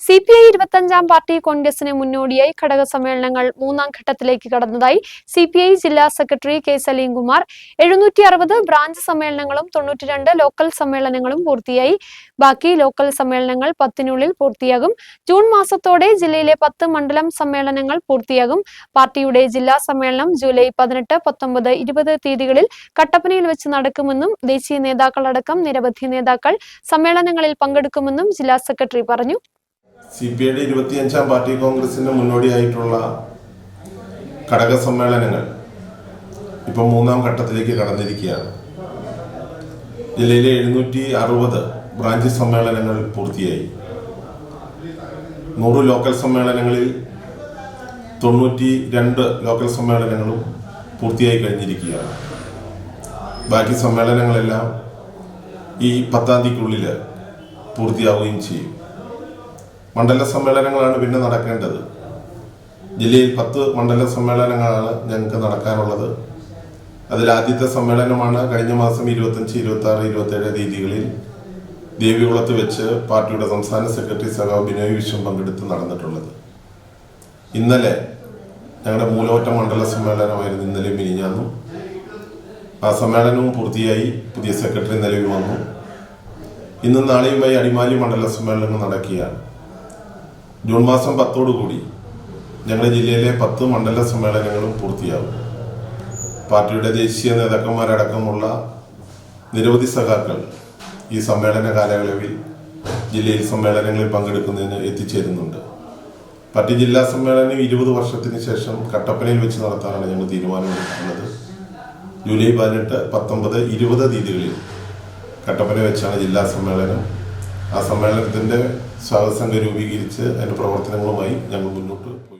CPI 25-ാം party കോൺഗ്രസിന് മുന്നോടിയായി ഘടക സമ്മേളനങ്ങൾ മൂന്നാം ഘട്ടത്തിലേക്ക് കടന്നതായി CPI ജില്ലാ സെക്രട്ടറി കെ സലീംകുമാർ. 760 ബ്രാഞ്ച് സമ്മേളനങ്ങളും 92 ലോക്കൽ സമ്മേളനങ്ങളും പൂർത്തിയായി. ബാക്കി ലോക്കൽ സമ്മേളനങ്ങൾ 10-നുള്ളിൽ പൂർത്തിയാകും. ജൂൺ മാസത്തോടെ ജില്ലയിലെ 10 മണ്ഡലം സമ്മേളനങ്ങൾ പൂർത്തിയാകും. പാർട്ടിയുടെ ജില്ലാ സമ്മേളനം ജൂലൈ 18, 19, 20 തീയതികളിൽ കട്ടപ്പനയിൽ വെച്ച് നടക്കുമെന്നും ദേശീയ നേതാക്കളടക്കം നിരവധി നേതാക്കൾ സമ്മേളനങ്ങളിൽ പങ്കെടുക്കുമെന്നും ജില്ലാ സെക്രട്ടറി പറഞ്ഞു. CPIയുടെ 25-ാം പാർട്ടി കോൺഗ്രസിന് മുന്നോടിയായിട്ടുള്ള ഘടക സമ്മേളനങ്ങൾ ഇപ്പോൾ മൂന്നാം ഘട്ടത്തിലേക്ക് കടന്നിരിക്കുകയാണ്. ജില്ലയിലെ 760 ബ്രാഞ്ച് സമ്മേളനങ്ങൾ പൂർത്തിയായി. 100 ലോക്കൽ സമ്മേളനങ്ങളിൽ 92 ലോക്കൽ സമ്മേളനങ്ങളും പൂർത്തിയായി കഴിഞ്ഞിരിക്കുകയാണ്. ബാക്കി സമ്മേളനങ്ങളെല്ലാം ഈ 10-ാം തീയതിക്കുള്ളിൽ പൂർത്തിയാവുകയും ചെയ്യും. മണ്ഡല സമ്മേളനങ്ങളാണ് പിന്നെ നടക്കേണ്ടത്. ജില്ലയിൽ 10 മണ്ഡല സമ്മേളനങ്ങളാണ് ഞങ്ങൾക്ക് നടക്കാനുള്ളത്. അതിൽ ആദ്യത്തെ സമ്മേളനമാണ് കഴിഞ്ഞ മാസം 25, 26, 27 തീയതികളിൽ ദേവികുളത്ത് വെച്ച് പാർട്ടിയുടെ സംസ്ഥാന സെക്രട്ടറി സഖാവ് ബിനോയ് വിശ്വം പങ്കെടുത്ത് നടന്നിട്ടുള്ളത്. ഇന്നലെ ഞങ്ങളുടെ മൂലമറ്റ മണ്ഡല സമ്മേളനമായിരുന്നു. ഇന്നലെ മിനിഞ്ഞാന്നു ആ സമ്മേളനവും പൂർത്തിയായി. പുതിയ സെക്രട്ടറി നിലവിൽ വന്നു. ഇന്നും നാളെയുമായി അടിമാലി മണ്ഡല സമ്മേളനങ്ങൾ നടക്കുകയാണ്. ജൂൺ മാസം 10-ഓടുകൂടി ഞങ്ങളുടെ ജില്ലയിലെ 10 മണ്ഡല സമ്മേളനങ്ങളും പൂർത്തിയാകും. പാർട്ടിയുടെ ദേശീയ നേതാക്കന്മാരടക്കമുള്ള നിരവധി സഖാക്കൾ ഈ സമ്മേളന കാലയളവിൽ ജില്ലയിൽ സമ്മേളനങ്ങളിൽ പങ്കെടുക്കുന്നതിന് എത്തിച്ചേരുന്നുണ്ട്. പാർട്ടി ജില്ലാ സമ്മേളനം 20 വർഷത്തിന് ശേഷം കട്ടപ്പനയിൽ വെച്ച് നടത്താനാണ് ഞങ്ങൾ തീരുമാനമെടുക്കുന്നത്. ജൂലൈ 18, 19, 20 തീയതികളിൽ കട്ടപ്പന വെച്ചാണ് ജില്ലാ സമ്മേളനം. ആ സമ്മേളനത്തിൻ്റെ സ്വാഗത സംഘം രൂപീകരിച്ച് അതിൻ്റെ പ്രവർത്തനങ്ങളുമായി ഞങ്ങൾ മുന്നോട്ട്